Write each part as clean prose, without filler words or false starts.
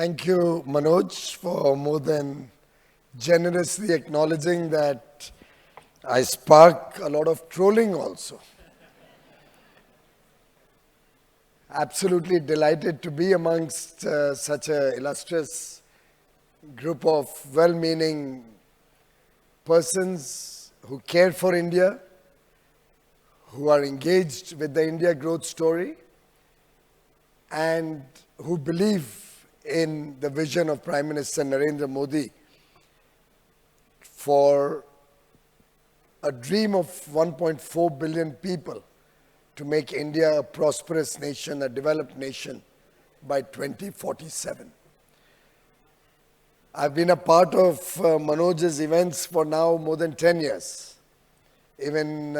Thank you, Manoj, for more than generously acknowledging that I spark a lot of trolling also. Absolutely delighted to be amongst such an illustrious group of well-meaning persons who care for India, who are engaged with the India growth story, and who believe in the vision of Prime Minister Narendra Modi for a dream of 1.4 billion people to make India a prosperous nation, a developed nation by 2047. I've been a part of Manoj's events for now more than 10 years, even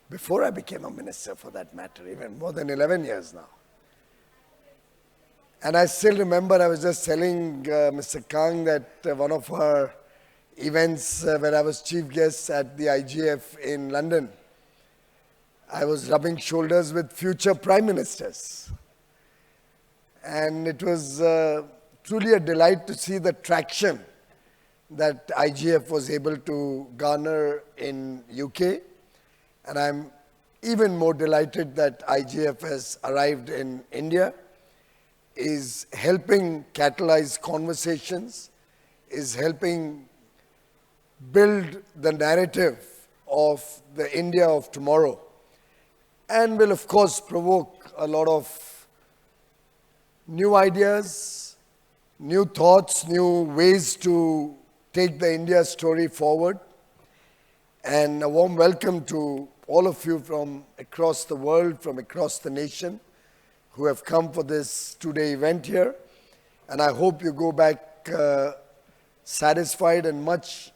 before I became a minister for that matter, even more than 11 years now. And I still remember I was just telling Mr. Kang that one of our events where I was chief guest at the IGF in London, I was rubbing shoulders with future prime ministers. And it was truly a delight to see the traction that IGF was able to garner in UK. And I'm even more delighted that IGF has arrived in India, is helping catalyze conversations, is helping build the narrative of the India of tomorrow, and will of course provoke a lot of new ideas, new thoughts, new ways to take the India story forward. And a warm welcome to all of you from across the world, from across the nation, who have come for this two-day event here. And I hope you go back satisfied and much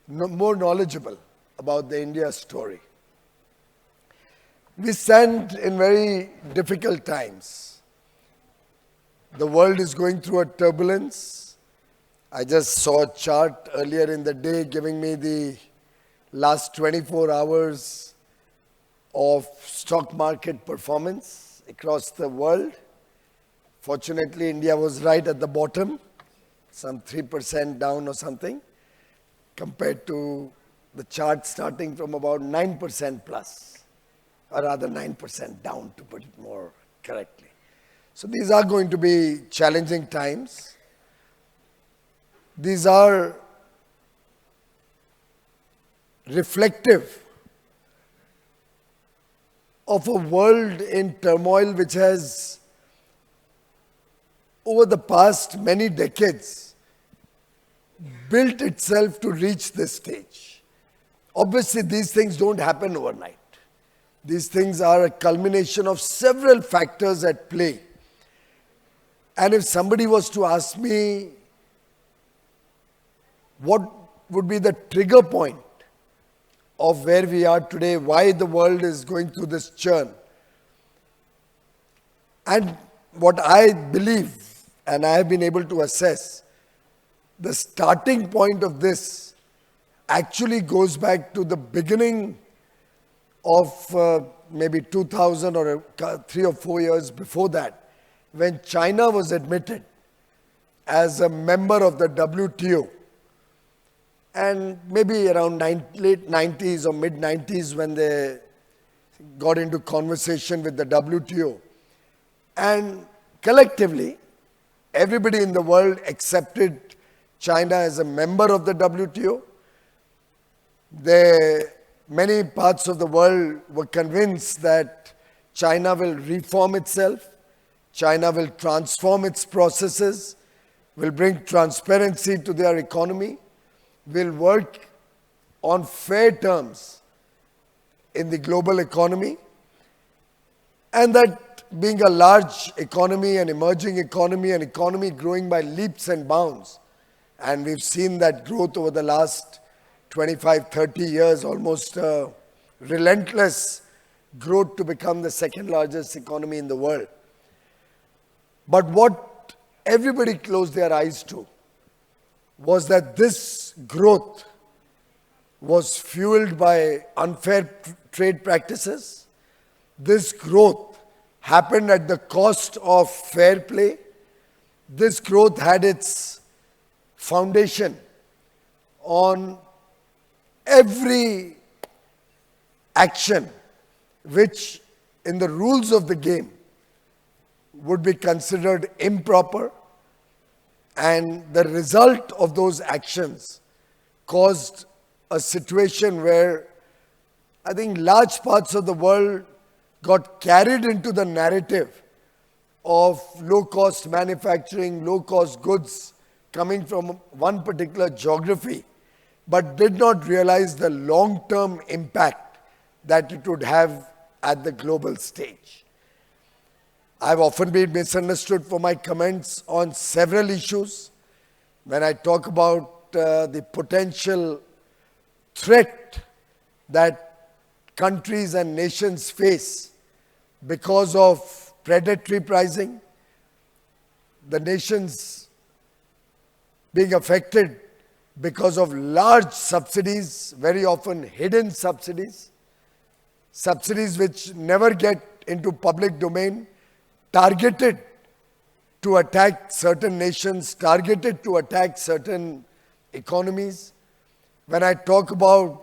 more knowledgeable about the India story. We stand in very difficult times. The world is going through a turbulence. I just saw a chart earlier in the day giving me the last 24 hours of stock market performance across the world. Fortunately, India was right at the bottom, some 3% down or something, compared to the chart starting from about 9% plus, or rather 9% down to put it more correctly. So these are going to be challenging times. These are reflective of a world in turmoil which has, over the past many decades, built itself to reach this stage. Obviously, these things don't happen overnight. These things are a culmination of several factors at play. And if somebody was to ask me what would be the trigger point of where we are today, why the world is going through this churn, and what I believe, and I have been able to assess, the starting point of this actually goes back to the beginning of maybe 2000 or 3 or 4 years before that, when China was admitted as a member of the WTO. And maybe around late 90s or mid 90s when they got into conversation with the WTO. And collectively, everybody in the world accepted China as a member of the WTO. Many parts of the world were convinced that China will reform itself, China will transform its processes, will bring transparency to their economy, will work on fair terms in the global economy, and that being a large economy, an emerging economy, an economy growing by leaps and bounds, and we've seen that growth over the last 25, 30 years, almost relentless growth to become the second largest economy in the world. But what everybody closed their eyes to was that this growth was fueled by unfair trade practices. This growth happened at the cost of fair play. This growth had its foundation on every action which in the rules of the game would be considered improper, and the result of those actions caused a situation where I think large parts of the world got carried into the narrative of low-cost manufacturing, low-cost goods coming from one particular geography, but did not realize the long-term impact that it would have at the global stage. I've often been misunderstood for my comments on several issues. When I talk about the potential threat that countries and nations face because of predatory pricing, the nations being affected because of large subsidies, very often hidden subsidies, subsidies which never get into public domain, targeted to attack certain nations, targeted to attack certain economies. When I talk about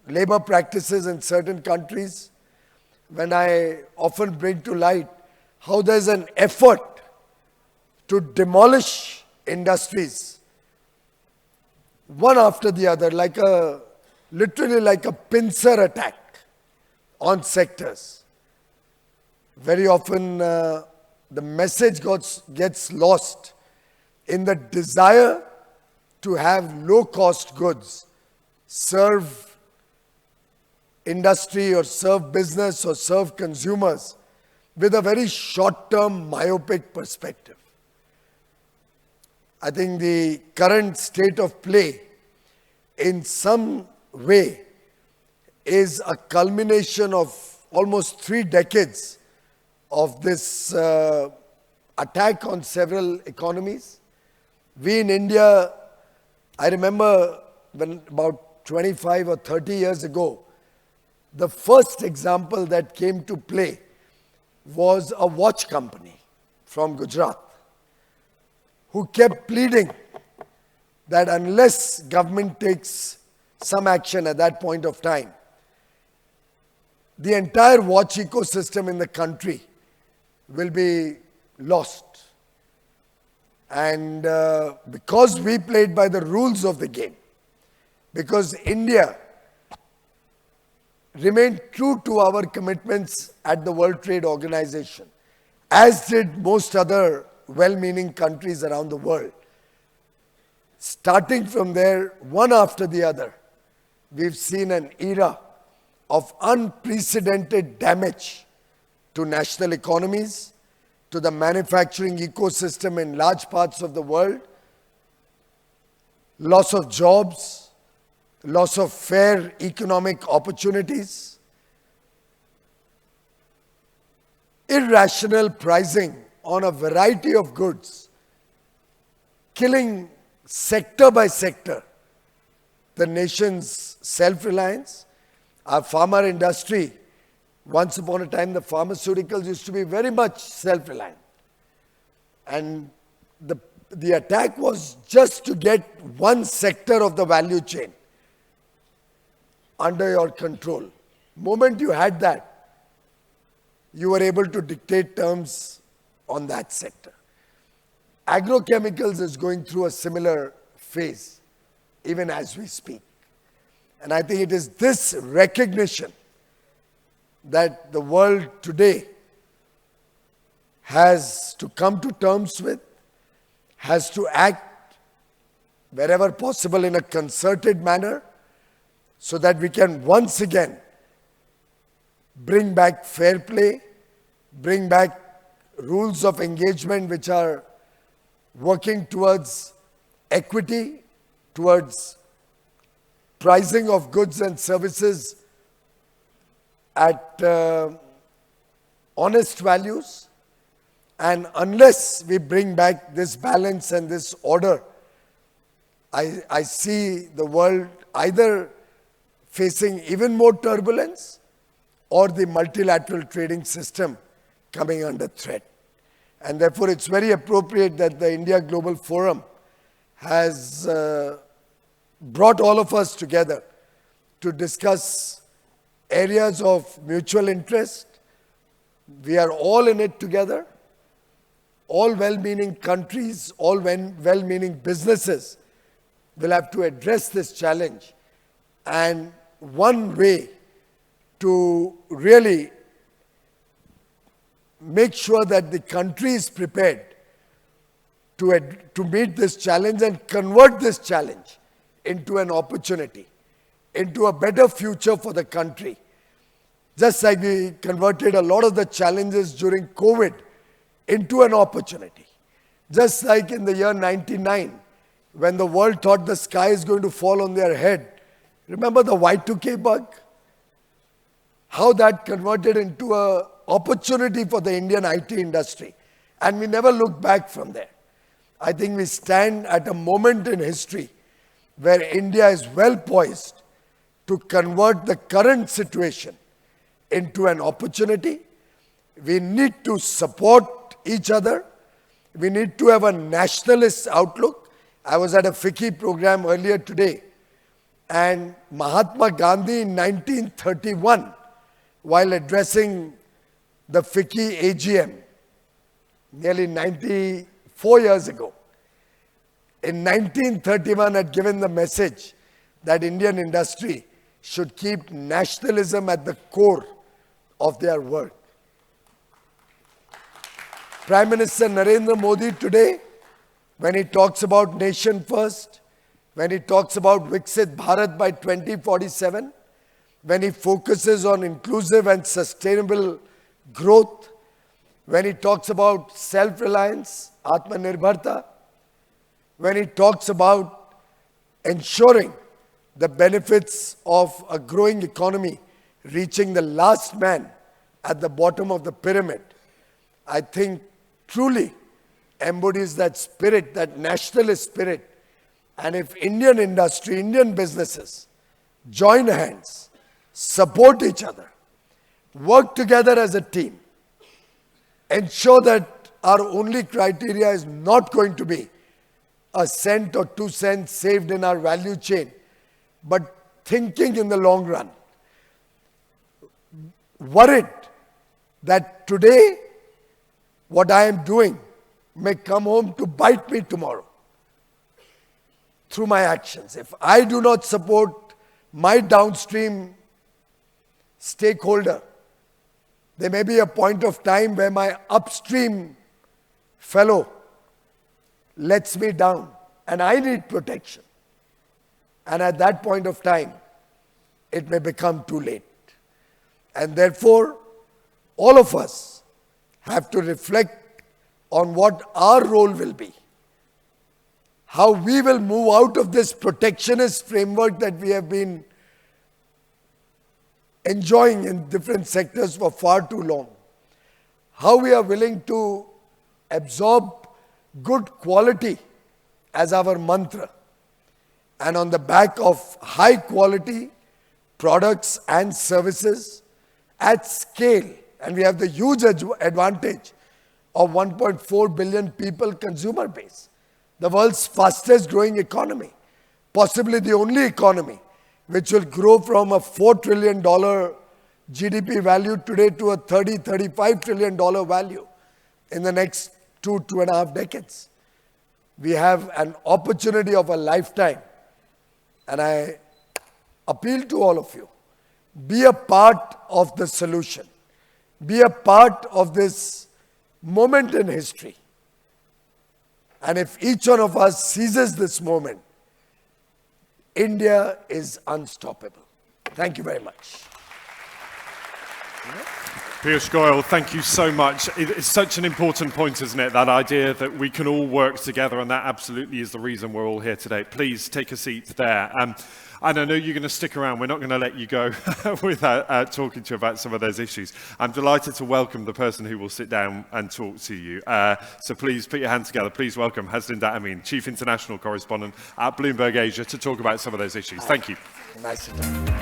labor practices in certain countries, when I often bring to light how there's an effort to demolish industries one after the other, literally like a pincer attack on sectors. Very often the message gets lost in the desire to have low-cost goods serve industry or serve business or serve consumers with a very short-term myopic perspective. I think the current state of play in some way is a culmination of almost 3 decades of this attack on several economies. We in India, I remember when about 25 or 30 years ago, the first example that came to play was a watch company from Gujarat who kept pleading that unless government takes some action at that point of time, the entire watch ecosystem in the country will be lost. And because we played by the rules of the game, because India remained true to our commitments at the World Trade Organization, as did most other well-meaning countries around the world. Starting from there, one after the other, we've seen an era of unprecedented damage to national economies, to the manufacturing ecosystem in large parts of the world, loss of jobs, loss of fair economic opportunities, irrational pricing on a variety of goods, killing sector by sector the nation's self-reliance. Our pharma industry, once upon a time, the pharmaceuticals used to be very much self-reliant. And the attack was just to get one sector of the value chain under your control. The moment you had that, you were able to dictate terms on that sector. Agrochemicals is going through a similar phase, even as we speak. And I think it is this recognition that the world today has to come to terms with, has to act wherever possible in a concerted manner, so that we can once again bring back fair play, bring back rules of engagement which are working towards equity, towards pricing of goods and services at honest values. And unless we bring back this balance and this order, I see the world either facing even more turbulence or the multilateral trading system coming under threat. And therefore, it's very appropriate that the India Global Forum has brought all of us together to discuss areas of mutual interest. We are all in it together. All well-meaning countries, all well-meaning businesses will have to address this challenge. And one way to really make sure that the country is prepared to meet this challenge and convert this challenge into an opportunity, into a better future for the country. Just like we converted a lot of the challenges during COVID into an opportunity. Just like in the year 99, when the world thought the sky is going to fall on their head. Remember the Y2K bug? How that converted into an opportunity for the Indian IT industry. And we never looked back from there. I think we stand at a moment in history where India is well poised to convert the current situation into an opportunity. We need to support each other. We need to have a nationalist outlook. I was at a FICCI program earlier today, and Mahatma Gandhi in 1931, while addressing the FICCI AGM, nearly 94 years ago, in 1931 had given the message that Indian industry should keep nationalism at the core of their work. Prime Minister Narendra Modi today, when he talks about nation first, when he talks about Viksit Bharat by 2047, when he focuses on inclusive and sustainable growth, when he talks about self-reliance, Atmanirbharta, when he talks about ensuring the benefits of a growing economy reaching the last man at the bottom of the pyramid, I think truly embodies that spirit, that nationalist spirit. And if Indian industry, Indian businesses join hands, support each other, work together as a team, ensure that our only criteria is not going to be a cent or 2 cents saved in our value chain, but thinking in the long run, worried that today what I am doing may come home to bite me tomorrow through my actions. If I do not support my downstream stakeholder, there may be a point of time where my upstream fellow lets me down and I need protection. And at that point of time, it may become too late. And therefore, all of us have to reflect on what our role will be, how we will move out of this protectionist framework that we have been enjoying in different sectors for far too long, how we are willing to absorb good quality as our mantra, and on the back of high quality products and services at scale. And we have the huge advantage of 1.4 billion people consumer base, the world's fastest growing economy, possibly the only economy which will grow from a $4 trillion GDP value today to a $35 trillion value in the next 2.5 decades. We have an opportunity of a lifetime. And I appeal to all of you, be a part of the solution. Be a part of this moment in history. And if each one of us seizes this moment, India is unstoppable. Thank you very much. Piyush Goyal, thank you so much. It's such an important point, isn't it? That idea that we can all work together, and that absolutely is the reason we're all here today. Please take a seat there. And I know you're going to stick around. We're not going to let you go without talking to you about some of those issues. I'm delighted to welcome the person who will sit down and talk to you. So please put your hands together. Please welcome Haslinda Amin, Chief International Correspondent at Bloomberg Asia, to talk about some of those issues. Thank you. Nice to meet you.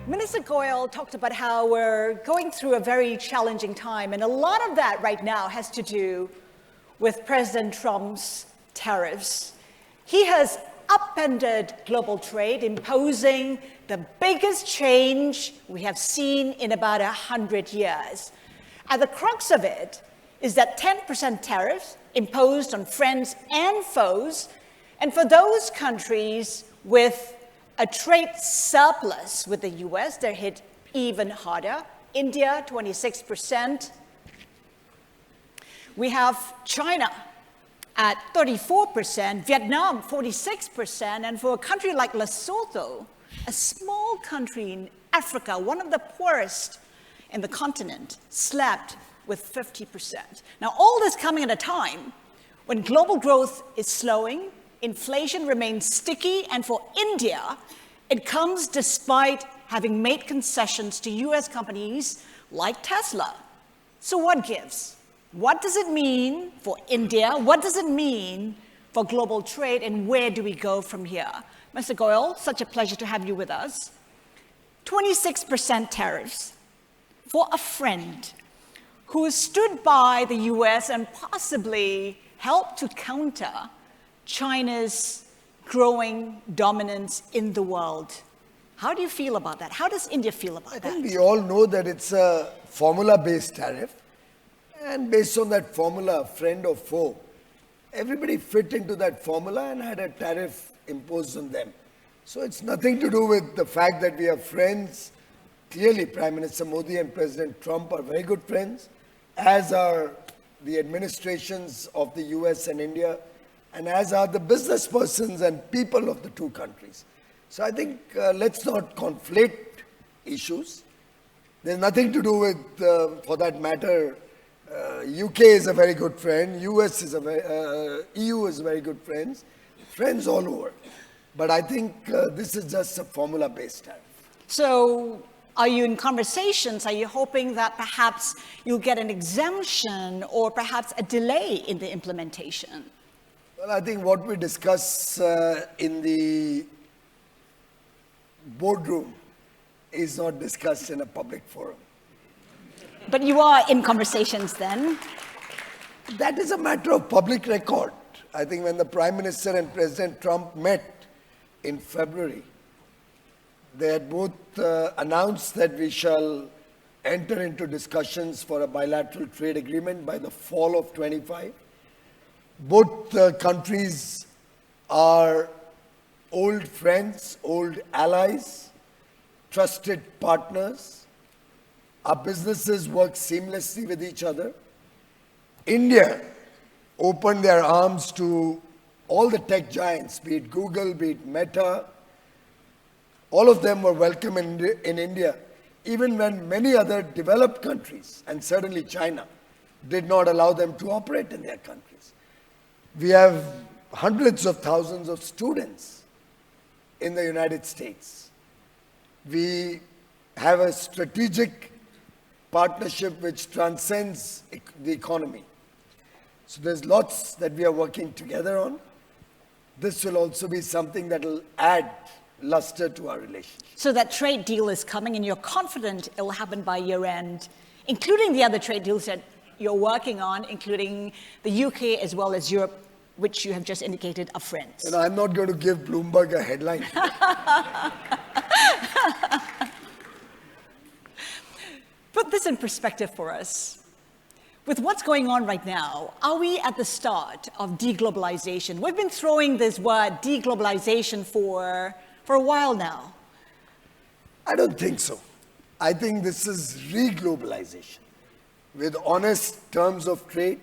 Minister, Goyal talked about how we're going through a very challenging time, and a lot of that right now has to do with President Trump's tariffs. He has upended global trade, imposing the biggest change we have seen in about 100 years. At the crux of it is that 10% tariffs imposed on friends and foes, and for those countries with a trade surplus with the US, they're hit even harder. India, 26%. We have China at 34%, Vietnam, 46%, and for a country like Lesotho, a small country in Africa, one of the poorest in the continent, slapped with 50%. Now, all this coming at a time when global growth is slowing, inflation remains sticky, and for India, it comes despite having made concessions to US companies like Tesla. So what gives? What does it mean for India? What does it mean for global trade? And where do we go from here? Mr. Goyal, such a pleasure to have you with us. 26% tariffs for a friend who stood by the US and possibly helped to counter China's growing dominance in the world. How do you feel about that? How does India feel about that? I think we all know that it's a formula-based tariff. And based on that formula, friend or foe, everybody fit into that formula and had a tariff imposed on them. So it's nothing to do with the fact that we are friends. Clearly, Prime Minister Modi and President Trump are very good friends, as are the administrations of the US and India, and as are the business persons and people of the two countries. So I think let's not conflate issues. There's nothing to do with, for that matter, UK is a very good friend, US is EU is very good friends all over. But I think this is just a formula-based tariff. So are you in conversations? Are you hoping that perhaps you'll get an exemption or perhaps a delay in the implementation? Well, I think what we discuss in the boardroom is not discussed in a public forum. But you are in conversations then? That is a matter of public record. I think when the Prime Minister and President Trump met in February, they had both announced that we shall enter into discussions for a bilateral trade agreement by the fall of 25. Both countries are old friends, old allies, trusted partners. Our businesses work seamlessly with each other. India opened their arms to all the tech giants, be it Google, be it Meta. All of them were welcome in India, even when many other developed countries, and certainly China, did not allow them to operate in their countries. We have hundreds of thousands of students in the United States. We have a strategic partnership which transcends the economy. So there's lots that we are working together on. This will also be something that will add luster to our relationship. So that trade deal is coming and you're confident it will happen by year end, including the other trade deals that you're working on, including the UK as well as Europe, which you have just indicated are friends. You know, I'm not going to give Bloomberg a headline. Put this in perspective for us. With what's going on right now, are we at the start of deglobalization? We've been throwing this word deglobalization for a while now. I don't think so. I think this is re-globalization with honest terms of trade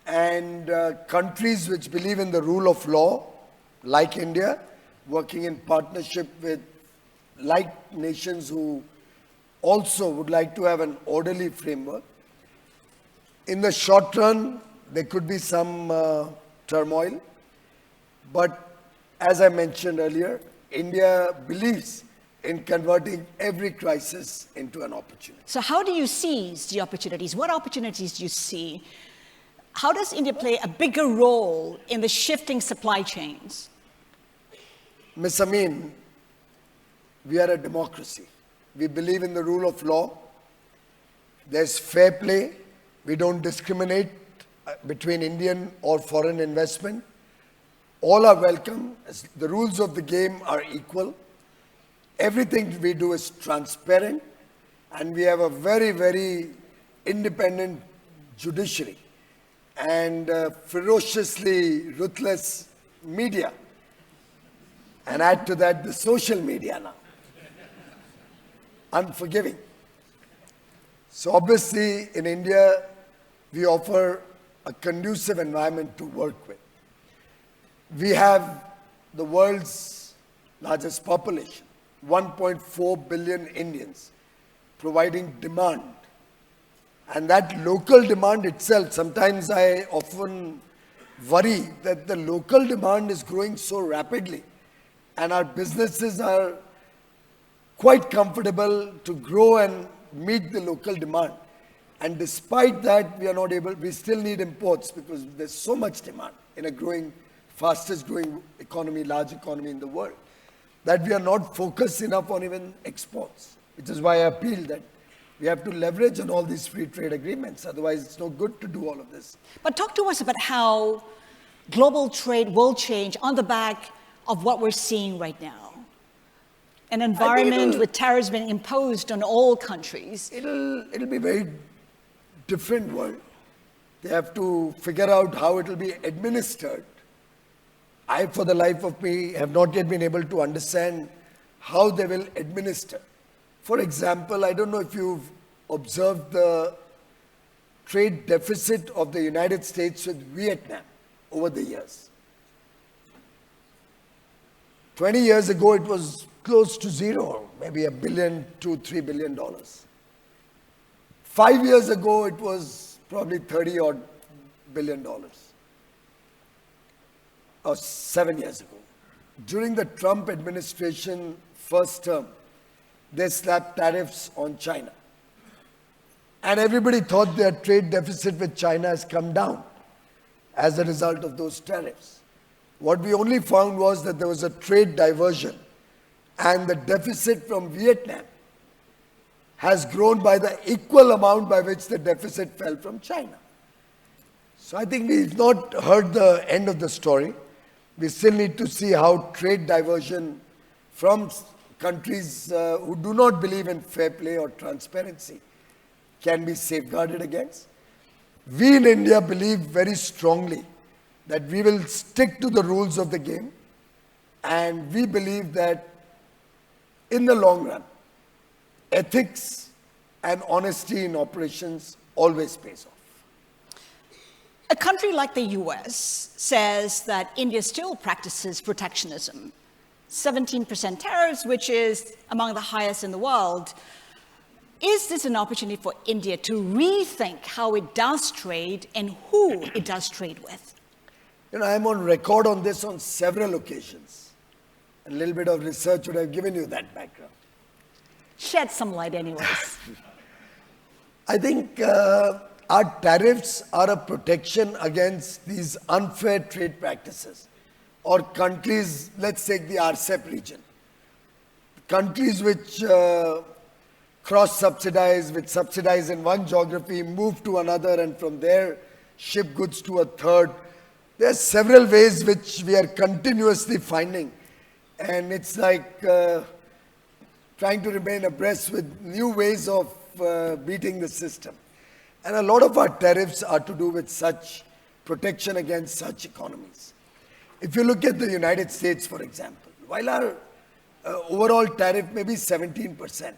and countries which believe in the rule of law, like India, working in partnership with like nations who also would like to have an orderly framework. In the short run, there could be some turmoil, but as I mentioned earlier, India believes in converting every crisis into an opportunity. So how do you seize the opportunities? What opportunities do you see? How does India play a bigger role in the shifting supply chains? Ms. Amin, we are a democracy. We believe in the rule of law. There's fair play. We don't discriminate between Indian or foreign investment. All are welcome. The rules of the game are equal. Everything we do is transparent. And we have a very, very independent judiciary and ferociously ruthless media. And add to that the social media now. Unforgiving. So obviously in India, we offer a conducive environment to work with. We have the world's largest population, 1.4 billion Indians, providing demand. And that local demand itself, sometimes I often worry that the local demand is growing so rapidly and our businesses are quite comfortable to grow and meet the local demand. And despite that, we still need imports because there's so much demand in a growing, fastest growing economy, large economy in the world, that we are not focused enough on even exports, which is why I appeal that we have to leverage on all these free trade agreements. Otherwise, it's no good to do all of this. But talk to us about how global trade will change on the back of what we're seeing right now. An environment with tariffs being imposed on all countries. It'll be a very different world. They have to figure out how it will be administered. I, for the life of me, have not yet been able to understand how they will administer. For example, I don't know if you've observed the trade deficit of the United States with Vietnam over the years. 20 years ago, it was close to zero, maybe $1 billion to $3 billion. 5 years ago, it was probably $30 billion. Or 7 years ago. During the Trump administration first term, they slapped tariffs on China. And everybody thought their trade deficit with China has come down as a result of those tariffs. What we only found was that there was a trade diversion and the deficit from Vietnam has grown by the equal amount by which the deficit fell from China. So I think we've not heard the end of the story. We still need to see how trade diversion from countries who do not believe in fair play or transparency can be safeguarded against. We in India believe very strongly that we will stick to the rules of the game, and we believe that in the long run, ethics and honesty in operations always pays off. A country like the US says that India still practices protectionism. 17% tariffs, which is among the highest in the world. Is this an opportunity for India to rethink how it does trade and who it does trade with? You know, I'm on record on this on several occasions. A little bit of research would have given you that background. Shed some light anyways. I think our tariffs are a protection against these unfair trade practices. Or countries, let's take the RCEP region. Countries which cross-subsidize, which subsidize in one geography, move to another, and from there ship goods to a third. There are several ways which we are continuously finding. And it's like trying to remain abreast with new ways of beating the system. And a lot of our tariffs are to do with such protection against such economies. If you look at the United States, for example, while our overall tariff may be 17%,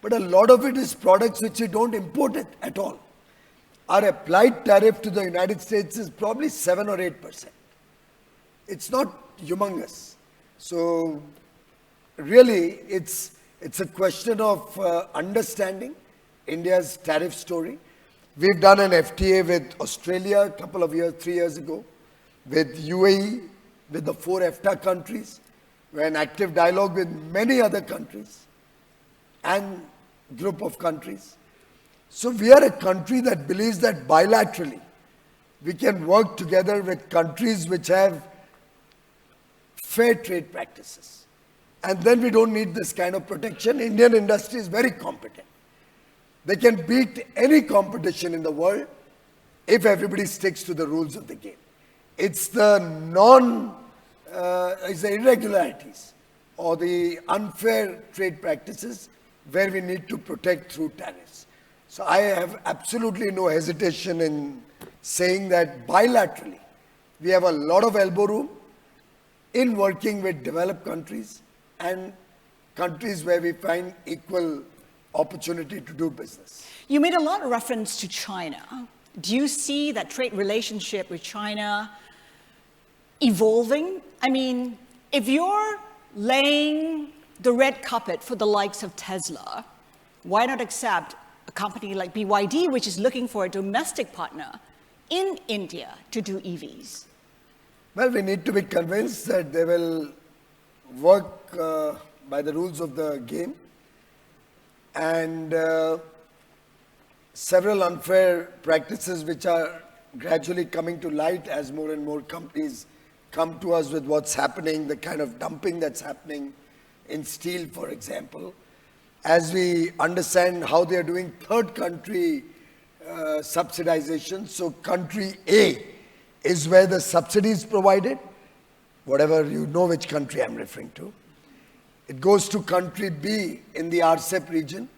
but a lot of it is products which we don't import it at all. Our applied tariff to the United States is probably 7 or 8%. It's not humongous. So really, it's a question of understanding India's tariff story. We've done an FTA with Australia a couple of years, 3 years ago, with UAE, with the 4 EFTA countries. We're in active dialogue with many other countries and group of countries. So we are a country that believes that bilaterally we can work together with countries which have fair trade practices. And then we don't need this kind of protection. Indian industry is very competent. They can beat any competition in the world if everybody sticks to the rules of the game. It's the it's the irregularities or the unfair trade practices where we need to protect through tariffs. So I have absolutely no hesitation in saying that bilaterally, we have a lot of elbow room in working with developed countries and countries where we find equal opportunity to do business. You made a lot of reference to China. Do you see that trade relationship with China evolving? I mean, if you're laying the red carpet for the likes of Tesla, why not accept a company like BYD, which is looking for a domestic partner in India to do EVs? Well, we need to be convinced that they will work by the rules of the game. And several unfair practices which are gradually coming to light as more and more companies come to us with what's happening, the kind of dumping that's happening in steel, for example. As we understand how they are doing third country subsidization, so country A is where the subsidy is provided, whatever you know which country I'm referring to. It goes to country B in the RCEP region,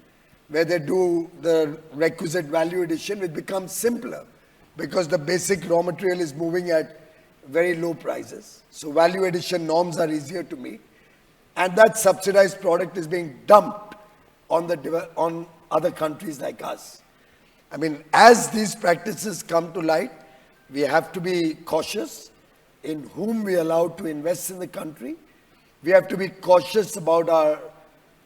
where they do the requisite value addition, which becomes simpler because the basic raw material is moving at very low prices. So value addition norms are easier to meet. And that subsidized product is being dumped on other countries like us. I mean, as these practices come to light, we have to be cautious in whom we allow to invest in the country. We have to be cautious about our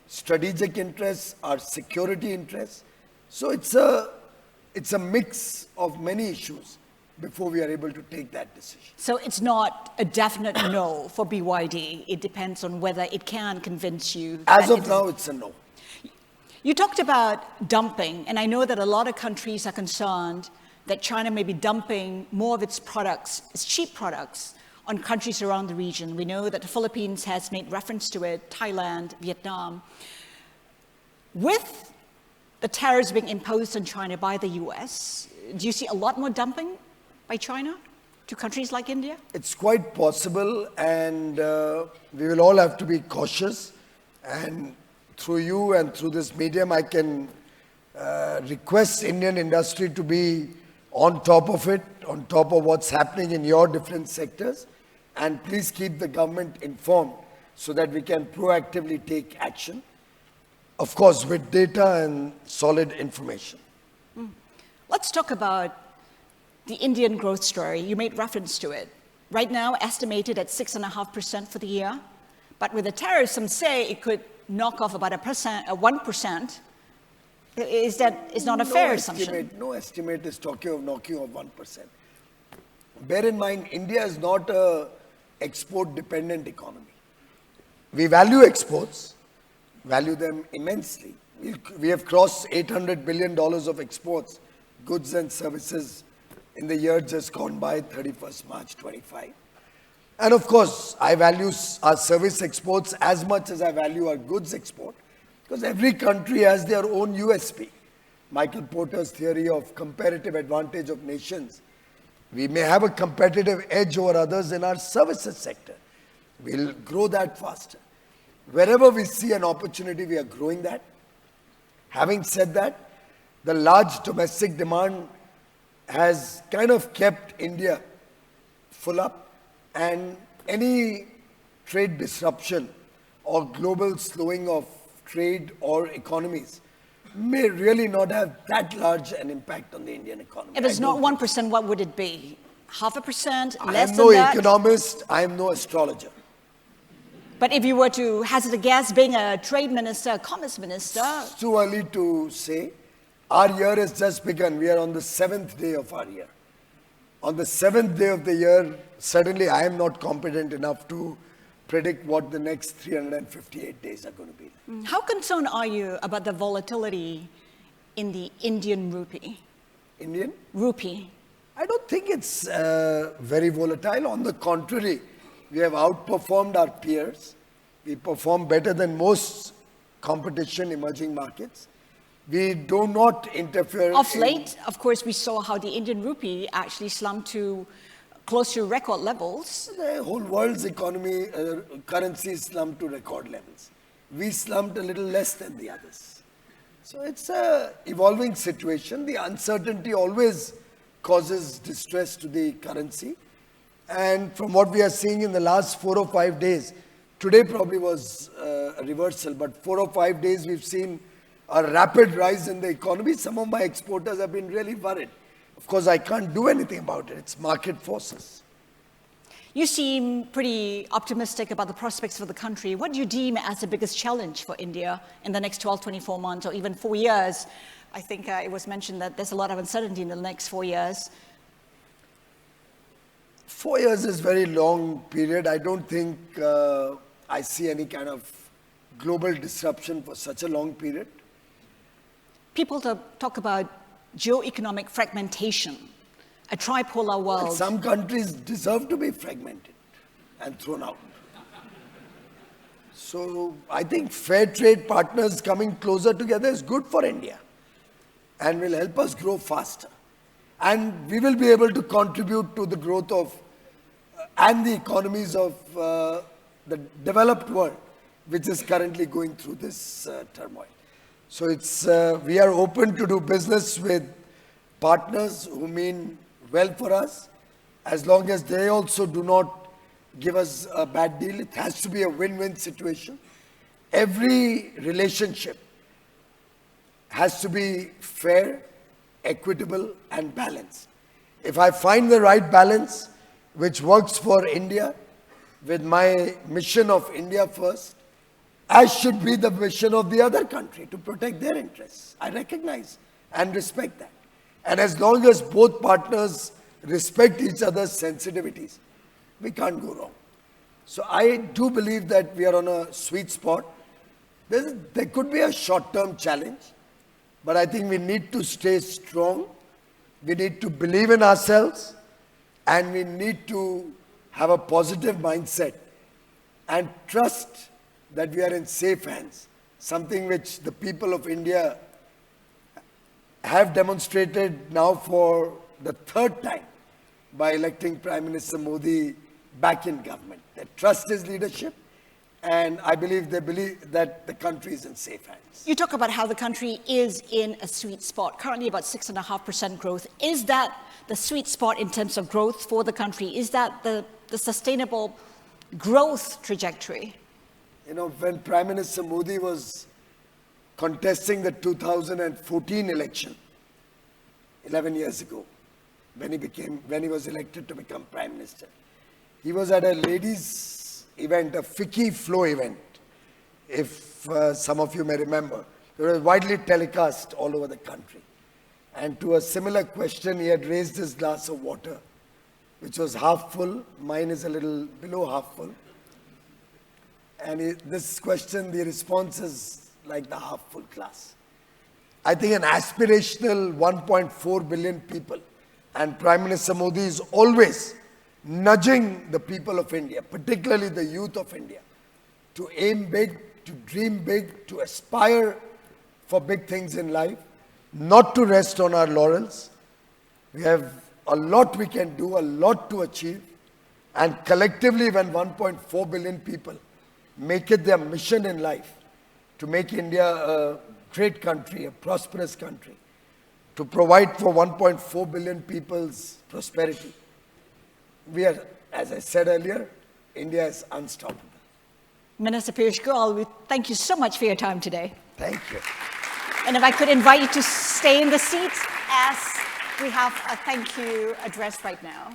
strategic interests, our security interests. So it's a mix of many issues before we are able to take that decision. So it's not a definite no for BYD. It depends on whether it can convince you. As of now, it's a no. You talked about dumping, and I know that a lot of countries are concerned that China may be dumping more of its products, its cheap products, on countries around the region. We know that the Philippines has made reference to it, Thailand, Vietnam. With the tariffs being imposed on China by the US, do you see a lot more dumping by China to countries like India? It's quite possible, and we will all have to be cautious. And through you and through this medium, I can request Indian industry to be on top of it, on top of what's happening in your different sectors. And please keep the government informed so that we can proactively take action, of course, with data and solid information. Let's talk about the Indian growth story. You made reference to it. Right now, estimated at 6.5% for the year. But with the tariffs, some say it could knock off about 1%. Is not a fair assumption? No estimate is talking of knocking off 1%. Bear in mind, India is not a export-dependent economy. We value exports, value them immensely. We have crossed $800 billion of exports, goods and services in the year just gone by, 31st March 25. And of course, I value our service exports as much as I value our goods export, because every country has their own USP. Michael Porter's theory of comparative advantage of nations. We may have a competitive edge over others in our services sector. We'll grow that faster. Wherever we see an opportunity, we are growing that. Having said that, the large domestic demand has kind of kept India full up, and any trade disruption or global slowing of trade or economies may really not have that large an impact on the Indian economy. If it's not 1%, what would it be? 0.5%? I Less am than no that? economist, I am no astrologer. But if you were to hazard a guess, being a trade minister, commerce minister... It's too early to say. Our year has just begun. We are on the 7th day of our year. On the 7th day of the year, certainly I am not competent enough to predict what the next 358 days are going to be. How concerned are you about the volatility in the Indian rupee? Indian? Rupee. I don't think it's very volatile. On the contrary, we have outperformed our peers. We perform better than most competition emerging markets. We do not interfere. Of late, of course, we saw how the Indian rupee actually slumped to close to record levels. The whole world's economy, currency slumped to record levels. We slumped a little less than the others. So it's an evolving situation. The uncertainty always causes distress to the currency. And from what we are seeing in the last 4 or 5 days, today probably was a reversal, but 4 or 5 days we've seen a rapid rise in the economy. Some of my exporters have been really worried. Of course, I can't do anything about it. It's market forces. You seem pretty optimistic about the prospects for the country. What do you deem as the biggest challenge for India in the next 12, 24 months, or even 4 years? I think it was mentioned that there's a lot of uncertainty in the next 4 years. 4 years is a very long period. I don't think I see any kind of global disruption for such a long period. People talk about geo-economic fragmentation, a tripolar world. Well, some countries deserve to be fragmented and thrown out. So I think fair trade partners coming closer together is good for India and will help us grow faster. And we will be able to contribute to the growth of and the economies of the developed world, which is currently going through this turmoil. So we are open to do business with partners who mean well for us, as long as they also do not give us a bad deal. It has to be a win-win situation. Every relationship has to be fair, equitable, and balanced. If I find the right balance, which works for India, with my mission of India first, as should be the mission of the other country to protect their interests. I recognize and respect that. And as long as both partners respect each other's sensitivities, we can't go wrong. So I do believe that we are on a sweet spot. There could be a short-term challenge, but I think we need to stay strong. We need to believe in ourselves, and we need to have a positive mindset and trust that we are in safe hands, something which the people of India have demonstrated now for the 3rd time by electing Prime Minister Modi back in government. They trust his leadership, and I believe they believe that the country is in safe hands. You talk about how the country is in a sweet spot, currently about 6.5% growth. Is that the sweet spot in terms of growth for the country? Is that the sustainable growth trajectory? You know, when Prime Minister Modi was contesting the 2014 election, 11 years ago, when he was elected to become Prime Minister, he was at a ladies' event, a FICCI Flow event, if some of you may remember. It was widely telecast all over the country. And to a similar question, he had raised his glass of water, which was half full. Mine is a little below half full. And this question, the response is like the half-full glass. I think an aspirational 1.4 billion people, and Prime Minister Modi is always nudging the people of India, particularly the youth of India, to aim big, to dream big, to aspire for big things in life, not to rest on our laurels. We have a lot we can do, a lot to achieve, and collectively when 1.4 billion people make it their mission in life to make India a great country, a prosperous country, to provide for 1.4 billion people's prosperity. We are, as I said earlier, India is unstoppable. Minister Piyush Goyal, we thank you so much for your time today. Thank you. And if I could invite you to stay in the seats as we have a thank you address right now.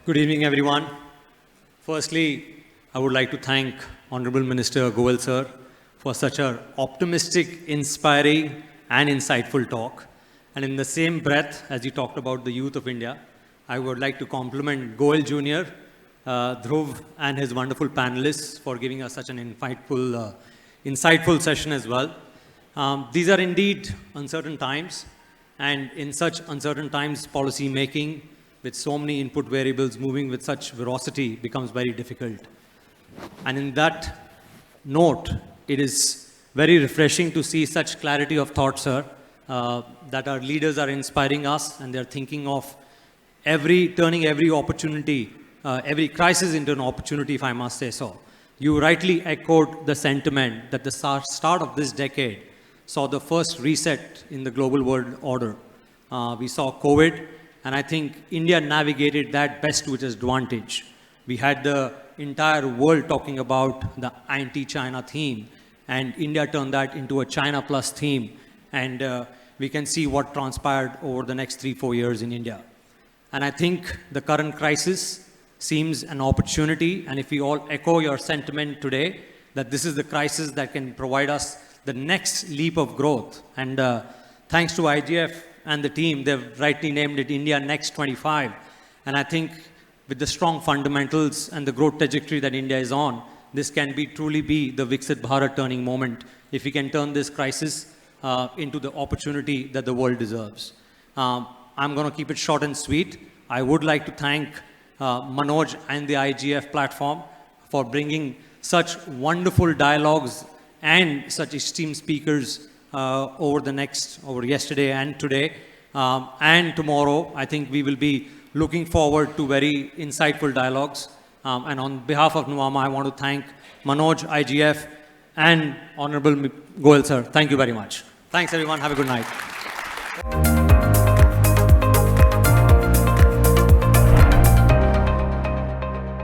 Good evening, everyone. Firstly, I would like to thank Honorable Minister Goyal sir for such an optimistic, inspiring and insightful talk. And in the same breath, as you talked about the youth of India, I would like to compliment Goyal Jr. Dhruv and his wonderful panelists for giving us such an insightful session as well. These are indeed uncertain times, and in such uncertain times, policy making with so many input variables moving with such velocity becomes very difficult. And in that note, it is very refreshing to see such clarity of thought, sir, that our leaders are inspiring us, and they're thinking of turning every opportunity, every crisis into an opportunity, if I must say so. You rightly echoed the sentiment that the start of this decade saw the first reset in the global world order. We saw COVID, and I think India navigated that best to its advantage. We had the entire world talking about the anti-China theme, and India turned that into a China plus theme, and we can see what transpired over the next 3-4 years in India. And I think the current crisis seems an opportunity, and if we all echo your sentiment today, that this is the crisis that can provide us the next leap of growth. And thanks to IGF and the team, they've rightly named it India Next 25. And I think with the strong fundamentals and the growth trajectory that India is on, this can truly be the Viksit Bharat turning moment if we can turn this crisis into the opportunity that the world deserves. I'm going to keep it short and sweet. I would like to thank Manoj and the IGF platform for bringing such wonderful dialogues and such esteemed speakers over yesterday and today. And tomorrow, I think we will be looking forward to very insightful dialogues. And on behalf of Nuvama, I want to thank Manoj, IGF, and Honorable Goyal, sir. Thank you very much. Thanks, everyone. Have a good night.